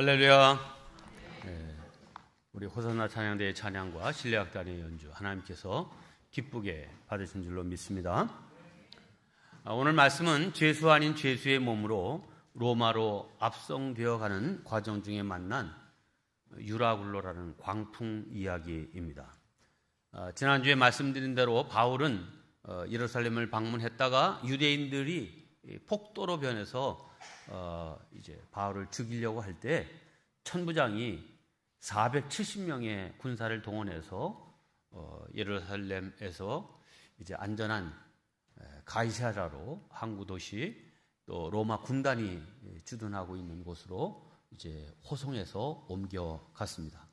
할렐루야. 우리 호산나 찬양대의 찬양과 실내악단의 연주 하나님께서 기쁘게 받으신 줄로 믿습니다. 오늘 말씀은 죄수 아닌 죄수의 몸으로 로마로 압송되어 가는 과정 중에 만난 유라굴로라는 광풍 이야기입니다. 지난주에 말씀드린 대로 바울은 예루살렘을 방문했다가 유대인들이 폭도로 변해서 이제 바울을 죽이려고 할 때 천부장이 470명의 군사를 동원해서 예루살렘에서 이제 안전한 가이사랴로 항구 도시 또 로마 군단이 주둔하고 있는 곳으로 이제 호송해서 옮겨갔습니다.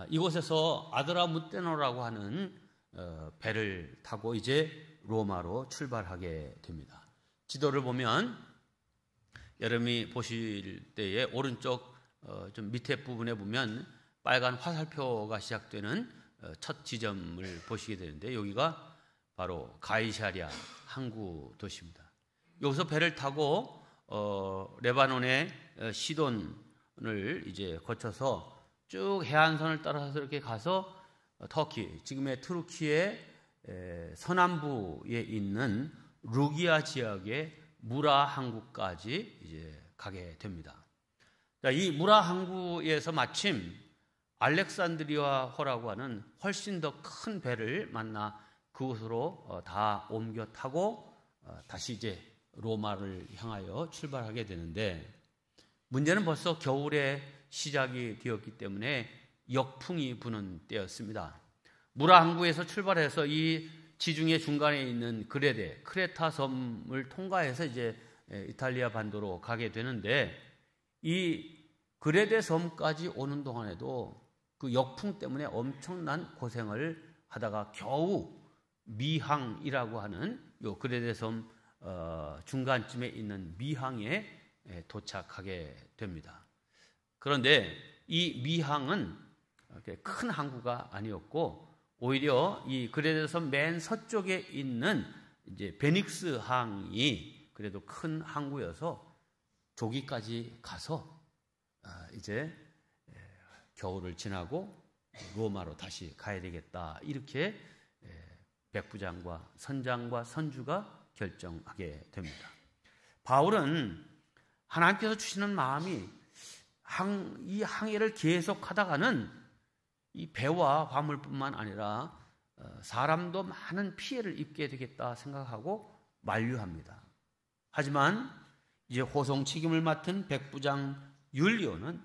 이곳에서 아드라무테노라고 하는 배를 타고 이제 로마로 출발하게 됩니다. 지도를 보면 여러분이 보실 때에 오른쪽 좀 밑에 부분에 보면 빨간 화살표가 시작되는 첫 지점을 보시게 되는데 여기가 바로 가이사랴 항구 도시입니다. 여기서 배를 타고 레바논의 시돈을 이제 거쳐서 쭉 해안선을 따라서 이렇게 가서 터키, 지금의 투르키의 서남부에 있는 루기아 지역의 무라 항구까지 이제 가게 됩니다. 이 무라 항구에서 마침 알렉산드리아호라고 하는 훨씬 더 큰 배를 만나 그곳으로 다 옮겨 타고 다시 이제 로마를 향하여 출발하게 되는데 문제는 벌써 겨울의 시작이 되었기 때문에 역풍이 부는 때였습니다. 무라 항구에서 출발해서 이 지중해 중간에 있는 크레타 섬을 통과해서 이제 이탈리아 반도로 가게 되는데 이 그레데 섬까지 오는 동안에도 그 역풍 때문에 엄청난 고생을 하다가 겨우 미항이라고 하는 요 그레데 섬 중간쯤에 있는 미항에 도착하게 됩니다. 그런데 이 미항은 큰 항구가 아니었고 오히려 이 그레데 섬 맨 서쪽에 있는 이제 베닉스 항이 그래도 큰 항구여서 조기까지 가서 이제 겨울을 지나고 로마로 다시 가야 되겠다 이렇게 백부장과 선장과 선주가 결정하게 됩니다. 바울은 하나님께서 주시는 마음이 이 항해를 계속하다가는 이 배와 화물뿐만 아니라 사람도 많은 피해를 입게 되겠다 생각하고 만류합니다. 하지만 이제 호송 책임을 맡은 백부장 율리오는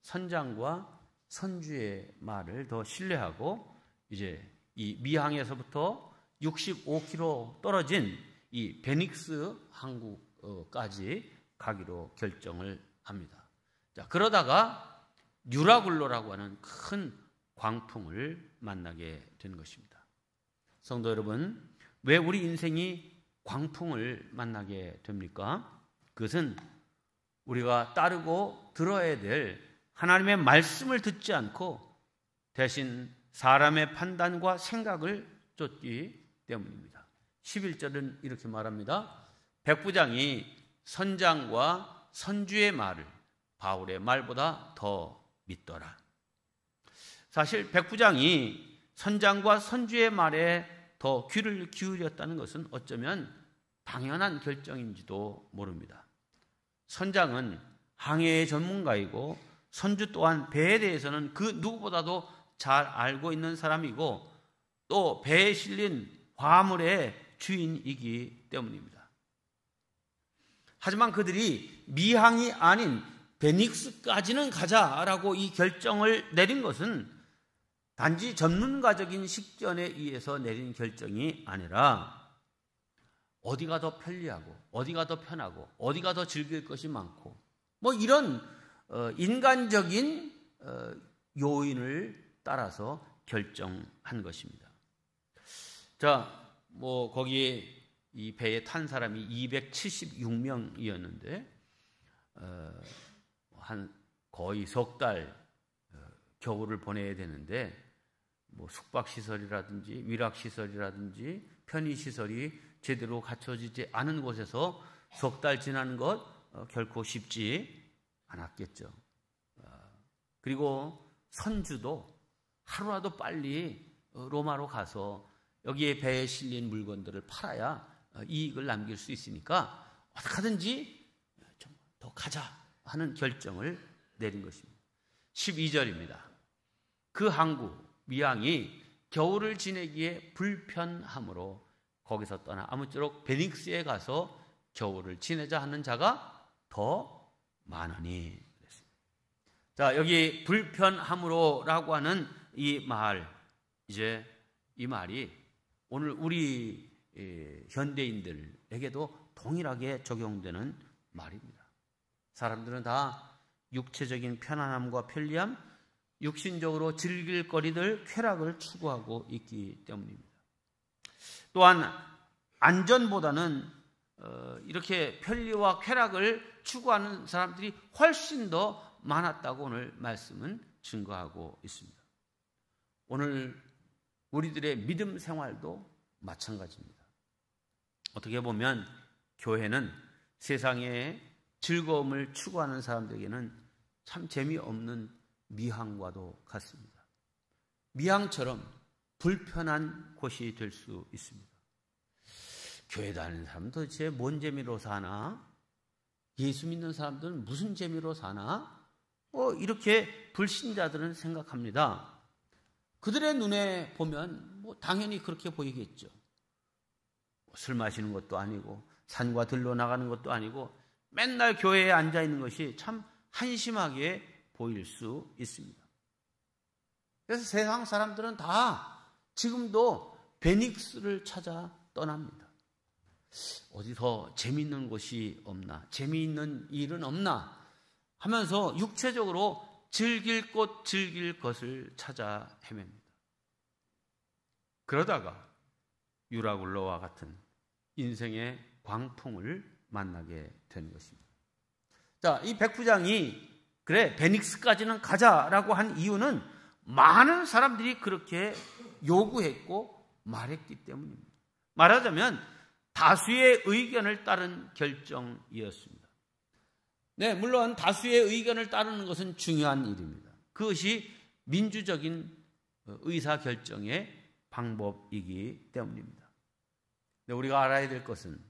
선장과 선주의 말을 더 신뢰하고 이제 이 미항에서부터 65km 떨어진 이 베닉스 항구까지 가기로 결정을 합니다. 자, 그러다가 유라굴로라고 하는 큰 광풍을 만나게 된 것입니다. 성도 여러분, 왜 우리 인생이 광풍을 만나게 됩니까? 그것은 우리가 따르고 들어야 될 하나님의 말씀을 듣지 않고 대신 사람의 판단과 생각을 쫓기 때문입니다. 11절은 이렇게 말합니다. 백부장이 선장과 선주의 말을 바울의 말보다 더 믿더라. 사실 백부장이 선장과 선주의 말에 더 귀를 기울였다는 것은 어쩌면 당연한 결정인지도 모릅니다. 선장은 항해의 전문가이고 선주 또한 배에 대해서는 그 누구보다도 잘 알고 있는 사람이고 또 배에 실린 화물의 주인이기 때문입니다. 하지만 그들이 미항이 아닌 베닉스까지는 가자라고 이 결정을 내린 것은 단지 전문가적인 식견에 의해서 내린 결정이 아니라 어디가 더 편리하고 어디가 더 편하고 어디가 더 즐길 것이 많고 뭐 이런 인간적인 요인을 따라서 결정한 것입니다. 자, 뭐 거기에 이 배에 탄 사람이 276명이었는데 한 거의 석 달 겨울을 보내야 되는데 뭐 숙박시설이라든지 위락시설이라든지 편의시설이 제대로 갖춰지지 않은 곳에서 석 달 지나는 것 결코 쉽지 않았겠죠. 그리고 선주도 하루라도 빨리 로마로 가서 여기에 배에 실린 물건들을 팔아야 이익을 남길 수 있으니까 어떻게 하든지 좀 더 가자 하는 결정을 내린 것입니다. 12절입니다. 그 항구 미항이 겨울을 지내기에 불편하므로 거기서 떠나 아무쪼록 베닉스에 가서 겨울을 지내자 하는 자가 더 많으니. 자, 여기 불편함으로라고 하는 이 말, 이제 이 말이 오늘 우리 현대인들에게도 동일하게 적용되는 말입니다. 사람들은 다 육체적인 편안함과 편리함, 육신적으로 즐길 거리들, 쾌락을 추구하고 있기 때문입니다. 또한 안전보다는 이렇게 편리와 쾌락을 추구하는 사람들이 훨씬 더 많았다고 오늘 말씀은 증거하고 있습니다. 오늘 우리들의 믿음 생활도 마찬가지입니다. 어떻게 보면 교회는 세상의 즐거움을 추구하는 사람들에게는 참 재미없는 미항과도 같습니다. 미항처럼 불편한 곳이 될 수 있습니다. 교회 다니는 사람은 도대체 뭔 재미로 사나? 예수 믿는 사람들은 무슨 재미로 사나? 이렇게 불신자들은 생각합니다. 그들의 눈에 보면 당연히 그렇게 보이겠죠. 술 마시는 것도 아니고 산과 들로 나가는 것도 아니고 맨날 교회에 앉아 있는 것이 참 한심하게 보일 수 있습니다. 그래서 세상 사람들은 다 지금도 베닉스를 찾아 떠납니다. 어디 더 재미있는 곳이 없나, 재미있는 일은 없나 하면서 육체적으로 즐길 곳, 즐길 것을 찾아 헤맵니다. 그러다가 유라굴로와 같은 인생의 광풍을 만나게 되는 것입니다. 자, 이 백부장이 그래 베닉스까지는 가자라고 한 이유는 많은 사람들이 그렇게 요구했고 말했기 때문입니다. 말하자면 다수의 의견을 따른 결정이었습니다. 네, 물론 다수의 의견을 따르는 것은 중요한 일입니다. 그것이 민주적인 의사결정의 방법이기 때문입니다. 우리가 알아야 될 것은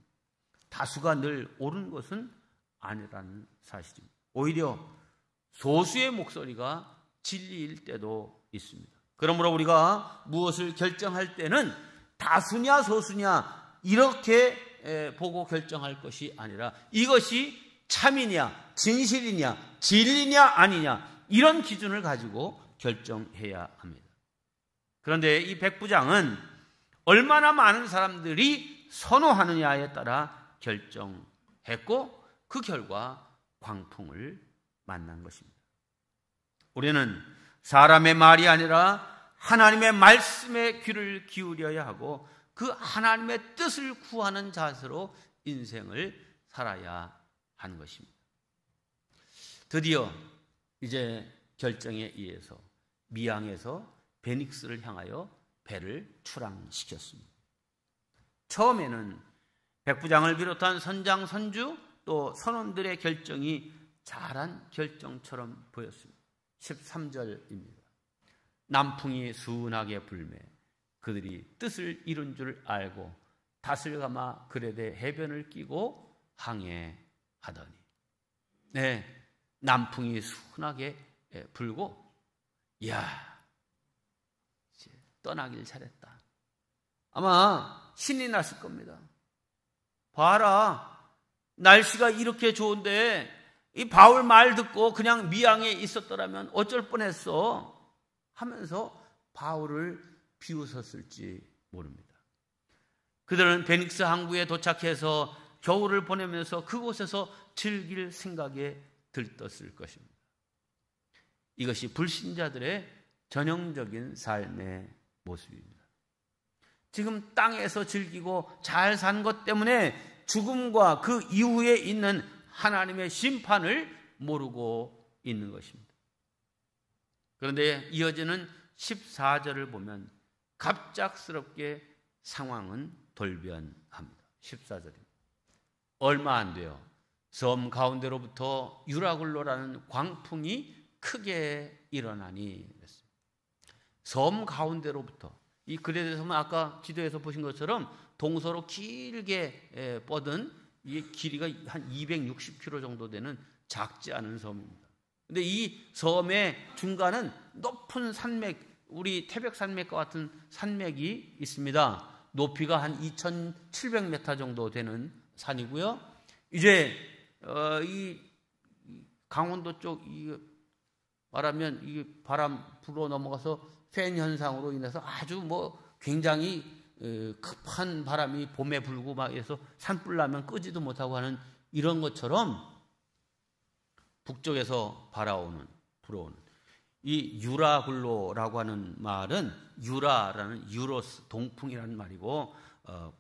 다수가 늘 옳은 것은 아니라는 사실입니다. 오히려 소수의 목소리가 진리일 때도 있습니다. 그러므로 우리가 무엇을 결정할 때는 다수냐 소수냐 이렇게 보고 결정할 것이 아니라 이것이 참이냐 진실이냐 진리냐 아니냐 이런 기준을 가지고 결정해야 합니다. 그런데 이 백부장은 얼마나 많은 사람들이 선호하느냐에 따라 결정했고 그 결과 광풍을 만난 것입니다. 우리는 사람의 말이 아니라 하나님의 말씀에 귀를 기울여야 하고 그 하나님의 뜻을 구하는 자세로 인생을 살아야 하는 것입니다. 드디어 이제 결정에 의해서 미항에서 베닉스를 향하여 배를 출항시켰습니다. 처음에는 백부장을 비롯한 선장, 선주 또 선원들의 결정이 잘한 결정처럼 보였습니다. 13절입니다. 남풍이 순하게 불매 그들이 뜻을 이룬 줄 알고 닷을 감아 그레데 해변을 끼고 항해하더니 네, 남풍이 순하게 불고 이야 이제 떠나길 잘했다. 아마 신이 났을 겁니다. 봐라 날씨가 이렇게 좋은데 이 바울 말 듣고 그냥 미항에 있었더라면 어쩔 뻔했어 하면서 바울을 비웃었을지 모릅니다. 그들은 베닉스 항구에 도착해서 겨울을 보내면서 그곳에서 즐길 생각에 들떴을 것입니다. 이것이 불신자들의 전형적인 삶의 모습입니다. 지금 땅에서 즐기고 잘 산 것 때문에 죽음과 그 이후에 있는 하나님의 심판을 모르고 있는 것입니다. 그런데 이어지는 14절을 보면 갑작스럽게 상황은 돌변합니다. 14절입니다. 얼마 안 돼요. 섬 가운데로부터 유라굴로라는 광풍이 크게 일어나니 그랬어요. 섬 가운데로부터 이 그레데 섬은 아까 지도에서 보신 것처럼 동서로 길게 뻗은 이 길이가 한 260km 정도 되는 작지 않은 섬입니다. 근데 이 섬의 중간은 높은 산맥, 우리 태백산맥과 같은 산맥이 있습니다. 높이가 한 2,700m 정도 되는 산이고요. 이제 이 강원도 쪽 말하면 이 바람 불어 넘어가서 팬 현상으로 인해서 아주 굉장히 급한 바람이 봄에 불고 막 해서 산불 나면 끄지도 못하고 하는 이런 것처럼 북쪽에서 불어오는 이 유라굴로라고 하는 말은 유라라는 유로스 동풍이라는 말이고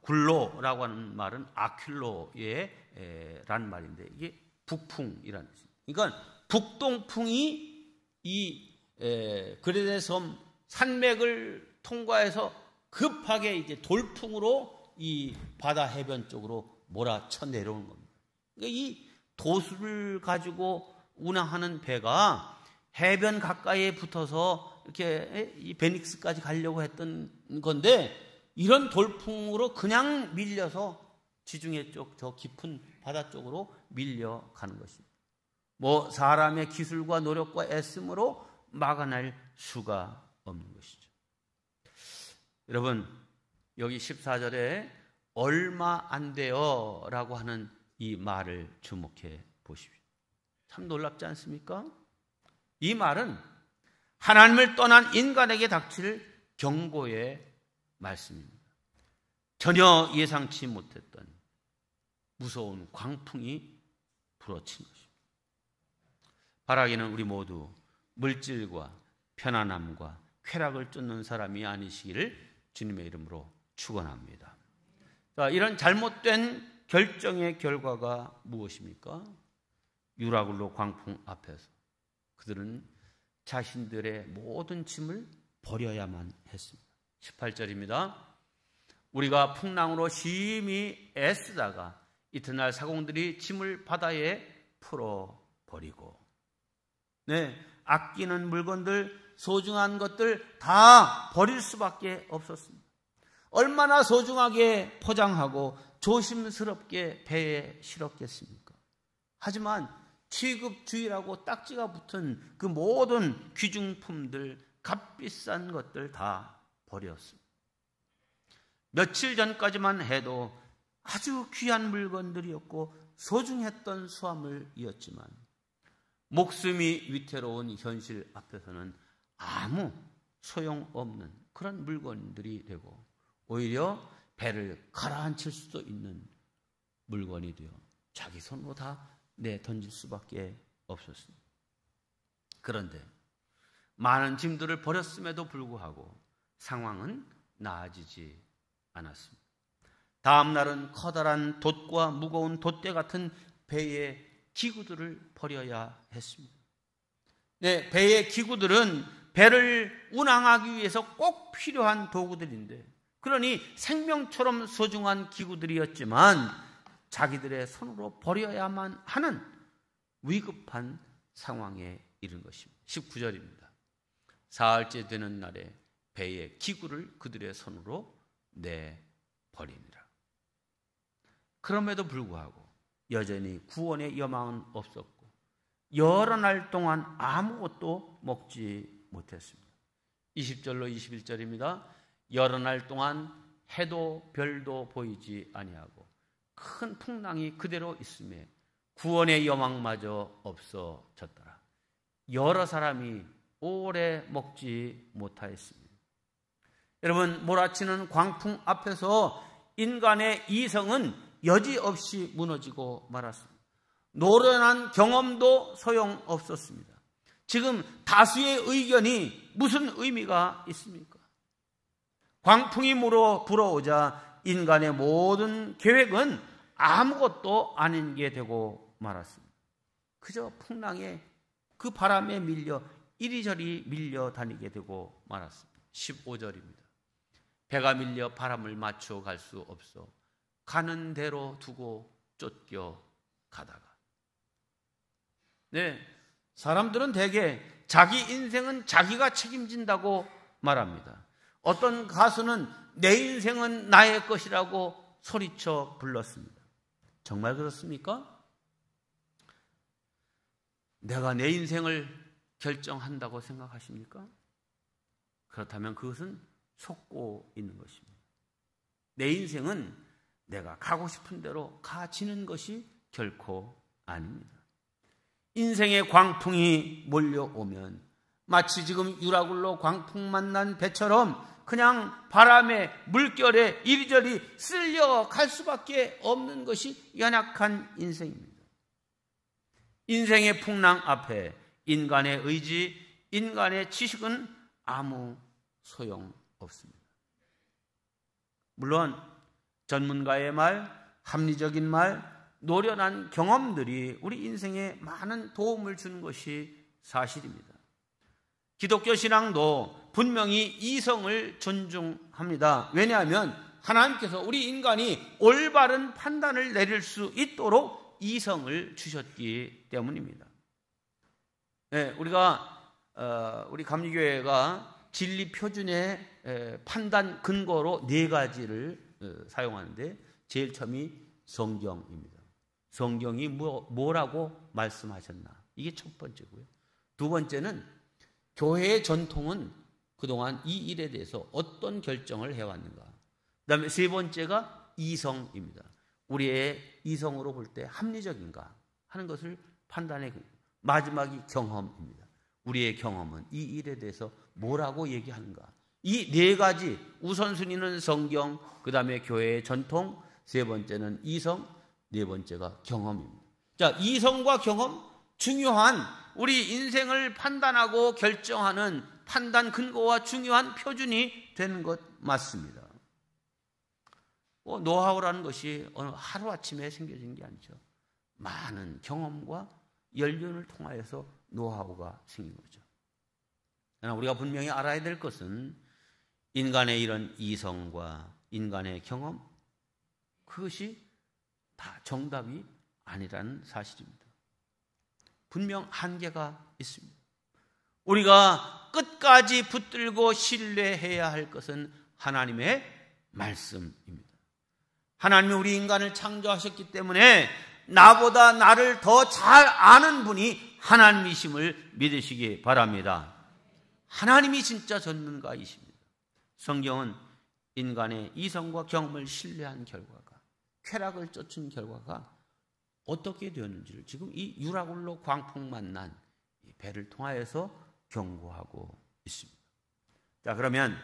굴로라고 하는 말은 아퀼로의 라는 말인데 이게 북풍이라는 뜻입니다. 그러니까 북동풍이 이 그레데 섬 산맥을 통과해서 급하게 이제 돌풍으로 이 바다 해변 쪽으로 몰아쳐 내려오는 겁니다. 그러니까 이 도수를 가지고 운항하는 배가 해변 가까이에 붙어서 이렇게 이 베닉스까지 가려고 했던 건데 이런 돌풍으로 그냥 밀려서 지중해 쪽 저 깊은 바다 쪽으로 밀려가는 것입니다. 사람의 기술과 노력과 애씀으로 막아낼 수가 없는 것이죠. 여러분, 여기 14절에 얼마 안 돼요 라고 하는 이 말을 주목해 보십시오. 참 놀랍지 않습니까? 이 말은 하나님을 떠난 인간에게 닥칠 경고의 말씀입니다. 전혀 예상치 못했던 무서운 광풍이 불어친 것입니다. 바라기는 우리 모두 물질과 편안함과 쾌락을 쫓는 사람이 아니시기를 주님의 이름으로 축원합니다. 자, 이런 잘못된 결정의 결과가 무엇입니까? 유라굴로 광풍 앞에서 그들은 자신들의 모든 짐을 버려야만 했습니다. 18절입니다. 우리가 풍랑으로 심히 애쓰다가 이튿날 사공들이 짐을 바다에 풀어버리고 아끼는 물건들, 소중한 것들 다 버릴 수밖에 없었습니다. 얼마나 소중하게 포장하고 조심스럽게 배에 실었겠습니까? 하지만 취급주의라고 딱지가 붙은 그 모든 귀중품들, 값비싼 것들 다 버렸습니다. 며칠 전까지만 해도 아주 귀한 물건들이었고 소중했던 수화물이었지만 목숨이 위태로운 현실 앞에서는 아무 소용없는 그런 물건들이 되고 오히려 배를 가라앉힐 수도 있는 물건이 되어 자기 손으로 다 던질 수밖에 없었습니다. 그런데 많은 짐들을 버렸음에도 불구하고 상황은 나아지지 않았습니다. 다음 날은 커다란 돛과 무거운 돛대 같은 배의 기구들을 버려야 했습니다. 배의 기구들은 배를 운항하기 위해서 꼭 필요한 도구들인데 그러니 생명처럼 소중한 기구들이었지만 자기들의 손으로 버려야만 하는 위급한 상황에 이른 것입니다. 19절입니다. 사흘째 되는 날에 배의 기구를 그들의 손으로 내버립니다. 그럼에도 불구하고 여전히 구원의 여망은 없었고 여러 날 동안 아무것도 먹지 못했습니다. 20절로 21절입니다. 여러 날 동안 해도 별도 보이지 아니하고 큰 풍랑이 그대로 있음에 구원의 여망마저 없어졌더라. 여러 사람이 오래 먹지 못하였습니다. 여러분, 몰아치는 광풍 앞에서 인간의 이성은 여지없이 무너지고 말았습니다. 노련한 경험도 소용없었습니다. 지금 다수의 의견이 무슨 의미가 있습니까? 광풍이 불어오자 인간의 모든 계획은 아무것도 아닌 게 되고 말았습니다. 그저 풍랑에 그 바람에 밀려 이리저리 밀려 다니게 되고 말았습니다. 15절입니다. 배가 밀려 바람을 맞춰 갈 수 없어 가는 대로 두고 쫓겨 가다가 사람들은 대개 자기 인생은 자기가 책임진다고 말합니다. 어떤 가수는 내 인생은 나의 것이라고 소리쳐 불렀습니다. 정말 그렇습니까? 내가 내 인생을 결정한다고 생각하십니까? 그렇다면 그것은 속고 있는 것입니다. 내 인생은 내가 가고 싶은 대로 가지는 것이 결코 아닙니다. 인생의 광풍이 몰려오면 마치 지금 유라굴로 광풍 만난 배처럼 그냥 바람에 물결에 이리저리 쓸려갈 수밖에 없는 것이 연약한 인생입니다. 인생의 풍랑 앞에 인간의 의지, 인간의 지식은 아무 소용 없습니다. 물론 전문가의 말, 합리적인 말, 노련한 경험들이 우리 인생에 많은 도움을 주는 것이 사실입니다. 기독교 신앙도 분명히 이성을 존중합니다. 왜냐하면 하나님께서 우리 인간이 올바른 판단을 내릴 수 있도록 이성을 주셨기 때문입니다. 네, 우리 감리교회가 진리 표준의 판단 근거로 4가지를 사용하는데 제일 처음이 성경입니다. 성경이 뭐라고 말씀하셨나? 이게 첫 번째고요. 두 번째는 교회의 전통은 그동안 이 일에 대해서 어떤 결정을 해왔는가? 그 다음에 세 번째가 이성입니다. 우리의 이성으로 볼 때 합리적인가 하는 것을 판단해. 마지막이 경험입니다. 우리의 경험은 이 일에 대해서 뭐라고 얘기하는가? 이 4가지 우선순위는 성경, 그 다음에 교회의 전통, 세 번째는 이성, 네 번째가 경험입니다. 자, 이성과 경험, 중요한 우리 인생을 판단하고 결정하는 판단 근거와 중요한 표준이 되는 것 맞습니다. 노하우라는 것이 어느 하루아침에 생겨진 게 아니죠. 많은 경험과 연륜을 통하여서 노하우가 생긴 거죠. 그러나 우리가 분명히 알아야 될 것은 인간의 이런 이성과 인간의 경험, 그것이 다 정답이 아니라는 사실입니다. 분명 한계가 있습니다. 우리가 끝까지 붙들고 신뢰해야 할 것은 하나님의 말씀입니다. 하나님이 우리 인간을 창조하셨기 때문에 나보다 나를 더 잘 아는 분이 하나님이심을 믿으시기 바랍니다. 하나님이 진짜 전문가이십니다. 성경은 인간의 이성과 경험을 신뢰한 결과가, 쾌락을 쫓은 결과가 어떻게 되었는지를 지금 이 유라굴로 광풍 만난 배를 통하여서 경고하고 있습니다. 자, 그러면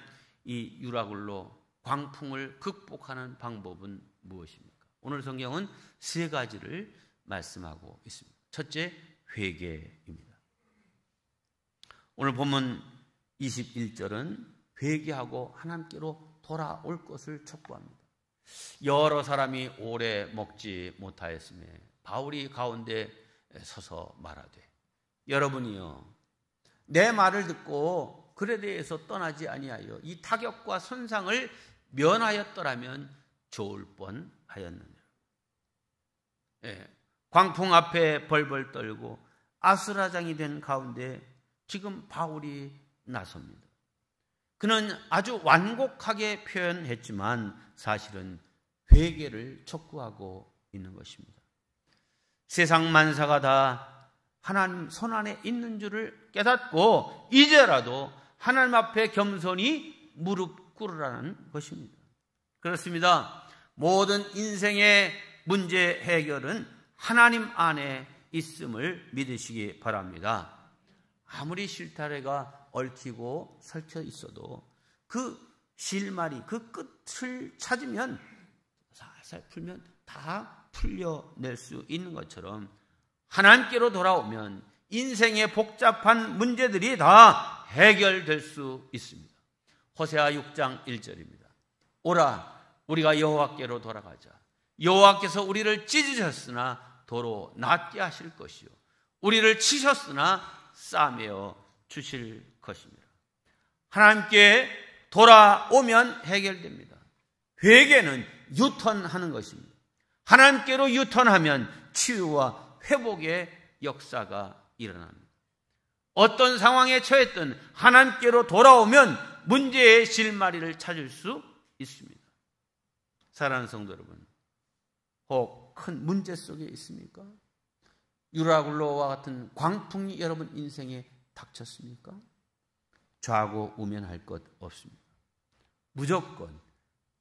이 유라굴로 광풍을 극복하는 방법은 무엇입니까? 오늘 성경은 3가지를 말씀하고 있습니다. 첫째, 회개입니다. 오늘 본문 21절은 회개하고 하나님께로 돌아올 것을 촉구합니다. 여러 사람이 오래 먹지 못하였으며 바울이 가운데 서서 말하되, 여러분이요 내 말을 듣고 글에 대해서 떠나지 아니하여 이 타격과 손상을 면하였더라면 좋을 뻔하였느니라. 광풍 앞에 벌벌 떨고 아수라장이 된 가운데 지금 바울이 나섭니다. 그는 아주 완곡하게 표현했지만 사실은 회개를 촉구하고 있는 것입니다. 세상 만사가 다 하나님 손안에 있는 줄을 깨닫고 이제라도 하나님 앞에 겸손히 무릎 꿇으라는 것입니다. 그렇습니다. 모든 인생의 문제 해결은 하나님 안에 있음을 믿으시기 바랍니다. 아무리 실타래가 얽히고 설쳐 있어도 그 실마리, 그 끝을 찾으면 살살 풀면 다 풀려낼 수 있는 것처럼 하나님께로 돌아오면 인생의 복잡한 문제들이 다 해결될 수 있습니다. 호세아 6장 1절입니다. 오라, 우리가 여호와께로 돌아가자. 여호와께서 우리를 찢으셨으나 도로 낫게 하실 것이요 우리를 치셨으나 싸매어 주실 것입니다. 하나님께 돌아오면 해결됩니다. 회개는 유턴하는 것입니다. 하나님께로 유턴하면 치유와 회복의 역사가 일어납니다. 어떤 상황에 처했든 하나님께로 돌아오면 문제의 실마리를 찾을 수 있습니다. 사랑하는 성도 여러분, 혹 큰 문제 속에 있습니까? 유라굴로와 같은 광풍이 여러분 인생에 닥쳤습니까? 좌고우면할 것 없습니다. 무조건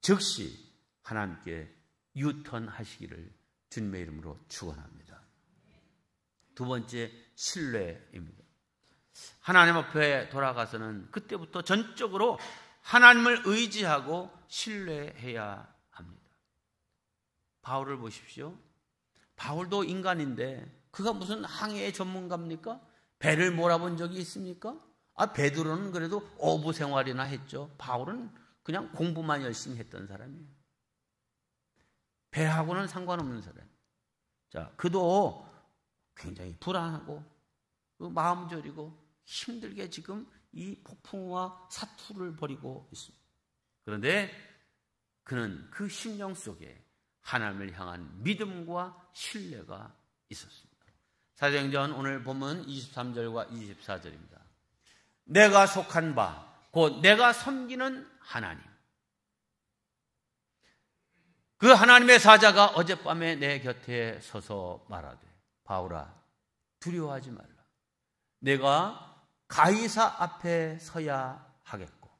즉시 하나님께 유턴하시기를 주님의 이름으로 축원합니다. 두 번째, 신뢰입니다. 하나님 앞에 돌아가서는 그때부터 전적으로 하나님을 의지하고 신뢰해야 합니다. 바울을 보십시오. 바울도 인간인데 그가 무슨 항해의 전문가입니까? 배를 몰아본 적이 있습니까? 베드로는 그래도 어부 생활이나 했죠. 바울은 그냥 공부만 열심히 했던 사람이에요. 배하고는 상관없는 사람. 자, 그도 굉장히 불안하고 마음 졸이고 힘들게 지금 이 폭풍과 사투를 벌이고 있습니다. 그런데 그는 그 심령 속에 하나님을 향한 믿음과 신뢰가 있었습니다. 사도행전 오늘 보면 23절과 24절입니다. 내가 속한 바, 곧 내가 섬기는 하나님. 그 하나님의 사자가 어젯밤에 내 곁에 서서 말하되, 바울아, 두려워하지 말라. 내가 가이사 앞에 서야 하겠고,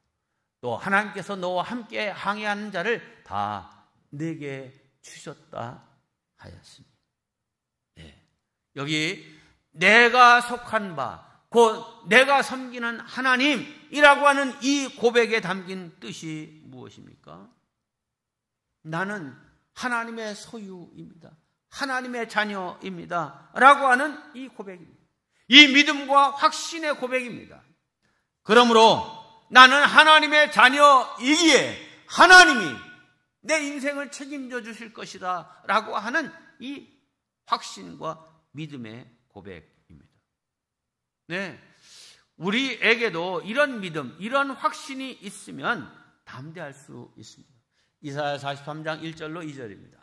또 하나님께서 너와 함께 항해하는 자를 다 내게 주셨다 하였습니다. 네. 여기 내가 속한 바, 곧 내가 섬기는 하나님이라고 하는 이 고백에 담긴 뜻이 무엇입니까? 나는 하나님의 소유입니다. 하나님의 자녀입니다. 라고 하는 이 고백입니다. 이 믿음과 확신의 고백입니다. 그러므로 나는 하나님의 자녀이기에 하나님이 내 인생을 책임져 주실 것이다 라고 하는 이 확신과 믿음의 고백입니다. 네, 우리에게도 이런 믿음, 이런 확신이 있으면 담대할 수 있습니다. 이사야 43장 1절로 2절입니다.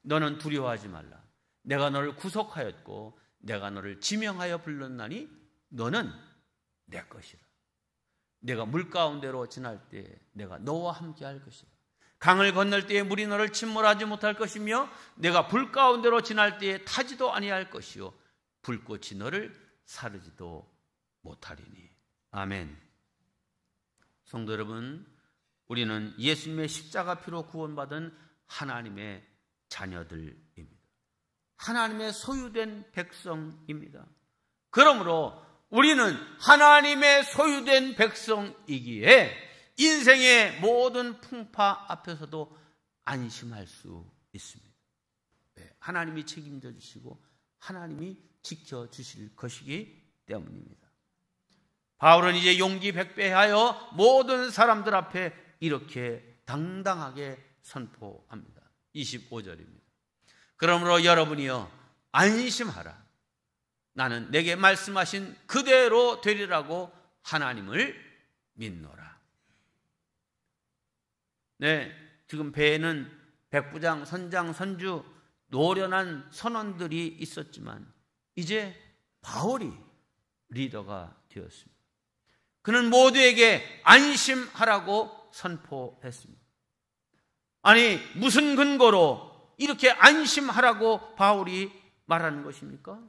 너는 두려워하지 말라. 내가 너를 구속하였고 내가 너를 지명하여 불렀나니 너는 내 것이라. 내가 물 가운데로 지날 때 내가 너와 함께 할 것이라. 강을 건널 때에 물이 너를 침몰하지 못할 것이며 내가 불 가운데로 지날 때에 타지도 아니할 것이요 불꽃이 너를 사르지도 못하리니. 아멘. 성도 여러분, 우리는 예수님의 십자가 피로 구원받은 하나님의 자녀들입니다. 하나님의 소유된 백성입니다. 그러므로 우리는 하나님의 소유된 백성이기에 인생의 모든 풍파 앞에서도 안심할 수 있습니다. 하나님이 책임져 주시고 하나님이 지켜주실 것이기 때문입니다. 바울은 이제 용기 백배하여 모든 사람들 앞에 이렇게 당당하게 선포합니다. 25절입니다. 그러므로 여러분이여 안심하라. 나는 내게 말씀하신 그대로 되리라고 하나님을 믿노라. 네, 지금 배에는 백부장, 선장, 선주, 노련한 선원들이 있었지만 이제 바울이 리더가 되었습니다. 그는 모두에게 안심하라고 선포했습니다. 아니, 무슨 근거로 이렇게 안심하라고 바울이 말하는 것입니까?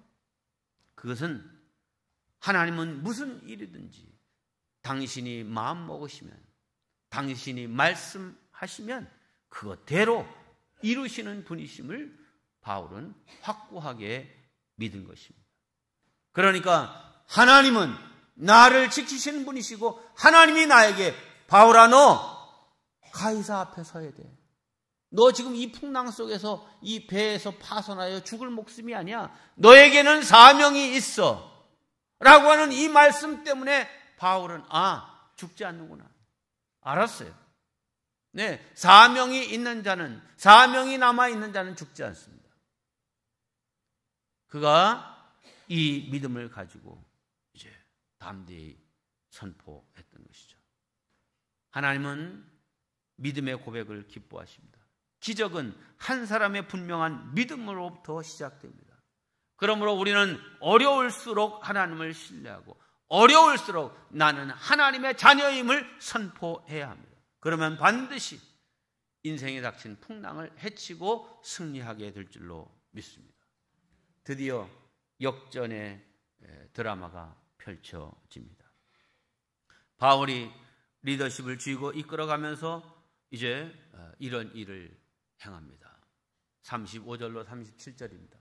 그것은 하나님은 무슨 일이든지 당신이 마음 먹으시면, 당신이 말씀하시면 그것대로 이루시는 분이심을 바울은 확고하게 믿은 것입니다. 그러니까 하나님은 나를 지키시는 분이시고 하나님이 나에게 바울아, 너 가이사 앞에 서야 돼. 너 지금 이 풍랑 속에서 이 배에서 파손하여 죽을 목숨이 아니야. 너에게는 사명이 있어. 라고 하는 이 말씀 때문에 바울은 죽지 않는구나. 알았어요. 네, 사명이 있는 자는, 사명이 남아있는 자는 죽지 않습니다. 그가 이 믿음을 가지고 이제 담대히 선포했던 것이죠. 하나님은 믿음의 고백을 기뻐하십니다. 기적은 한 사람의 분명한 믿음으로부터 시작됩니다. 그러므로 우리는 어려울수록 하나님을 신뢰하고 어려울수록 나는 하나님의 자녀임을 선포해야 합니다. 그러면 반드시 인생에 닥친 풍랑을 헤치고 승리하게 될 줄로 믿습니다. 드디어 역전의 드라마가 펼쳐집니다. 바울이 리더십을 쥐고 이끌어가면서 이제 이런 일을 행합니다. 35절로 37절입니다.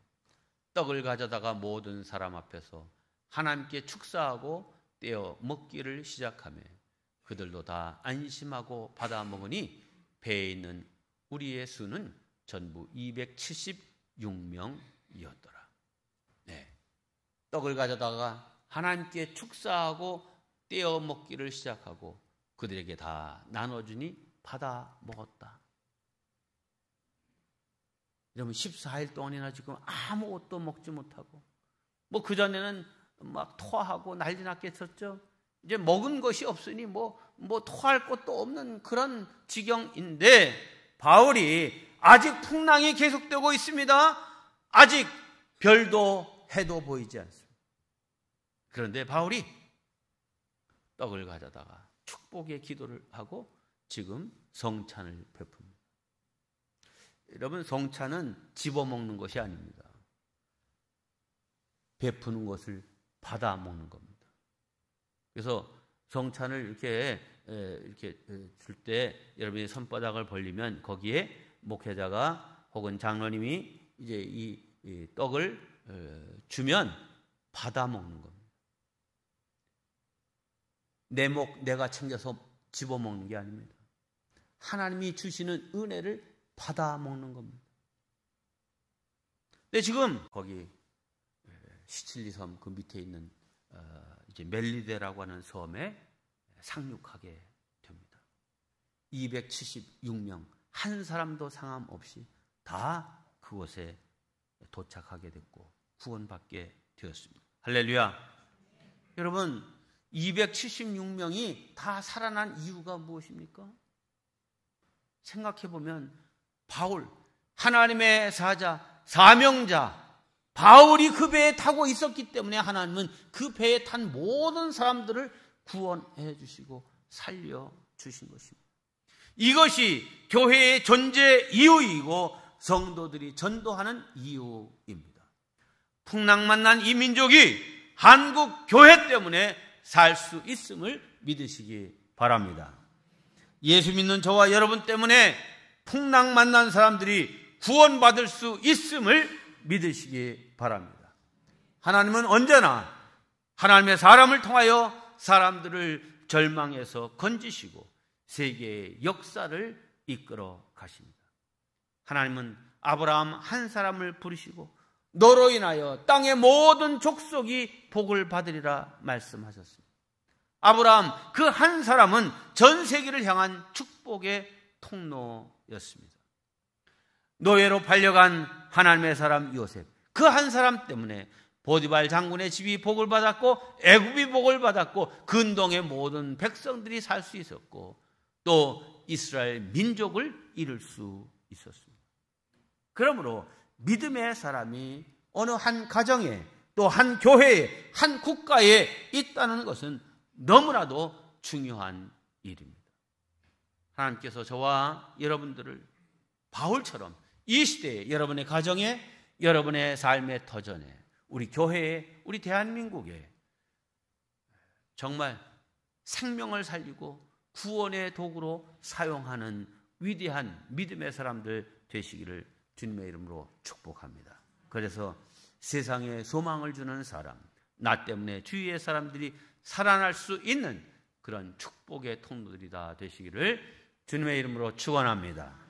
떡을 가져다가 모든 사람 앞에서 하나님께 축사하고 떼어 먹기를 시작하며 그들도 다 안심하고 받아 먹으니 배에 있는 우리의 수는 전부 276명이었더라. 네. 떡을 가져다가 하나님께 축사하고 떼어 먹기를 시작하고 그들에게 다 나눠주니 받아 먹었다. 여러분 14일 동안이나 지금 아무것도 먹지 못하고 뭐 그전에는 막 토하고 난리 났겠었죠. 이제 먹은 것이 없으니 뭐 토할 것도 없는 그런 지경인데 바울이 아직 풍랑이 계속되고 있습니다. 아직 별도 해도 보이지 않습니다. 그런데 바울이 떡을 가져다가 축복의 기도를 하고 지금 성찬을 베풉니다. 여러분 성찬은 집어먹는 것이 아닙니다. 베푸는 것을 받아 먹는 겁니다. 그래서 성찬을 이렇게 줄 때 여러분이 손바닥을 벌리면 거기에 목회자가 혹은 장로님이 이제 이 떡을 주면 받아 먹는 겁니다. 내 목 내가 챙겨서 집어먹는 게 아닙니다. 하나님이 주시는 은혜를 받아 먹는 겁니다. 근데 지금 거기 시칠리 섬 그 밑에 있는 이제 멜리데라고 하는 섬에 상륙하게 됩니다. 276명 한 사람도 상함 없이 다 그곳에 도착하게 됐고 구원받게 되었습니다. 할렐루야. 여러분 276명이 다 살아난 이유가 무엇입니까? 생각해보면 바울, 하나님의 사자, 사명자 바울이 그 배에 타고 있었기 때문에 하나님은 그 배에 탄 모든 사람들을 구원해 주시고 살려주신 것입니다. 이것이 교회의 존재 이유이고 성도들이 전도하는 이유입니다. 풍랑 만난 이 민족이 한국 교회 때문에 살 수 있음을 믿으시기 바랍니다. 예수 믿는 저와 여러분 때문에 풍랑 만난 사람들이 구원받을 수 있음을 믿으시기 바랍니다. 하나님은 언제나 하나님의 사람을 통하여 사람들을 절망에서 건지시고 세계의 역사를 이끌어 가십니다. 하나님은 아브라함 한 사람을 부르시고 너로 인하여 땅의 모든 족속이 복을 받으리라 말씀하셨습니다. 아브라함 그 한 사람은 전 세계를 향한 축복의 통로였습니다. 노예로 팔려간 하나님의 사람 요셉 그 한 사람 때문에 보디발 장군의 집이 복을 받았고 애굽이 복을 받았고 근동의 모든 백성들이 살 수 있었고 또 이스라엘 민족을 이룰 수 있었습니다. 그러므로 믿음의 사람이 어느 한 가정에 또 한 교회에 한 국가에 있다는 것은 너무나도 중요한 일입니다. 하나님께서 저와 여러분들을 바울처럼 이 시대에 여러분의 가정에 여러분의 삶의 터전에 우리 교회에 우리 대한민국에 정말 생명을 살리고 구원의 도구로 사용하는 위대한 믿음의 사람들 되시기를 주님의 이름으로 축복합니다. 그래서 세상에 소망을 주는 사람, 나 때문에 주위의 사람들이 살아날 수 있는 그런 축복의 통로들이 다 되시기를 주님의 이름으로 축원합니다.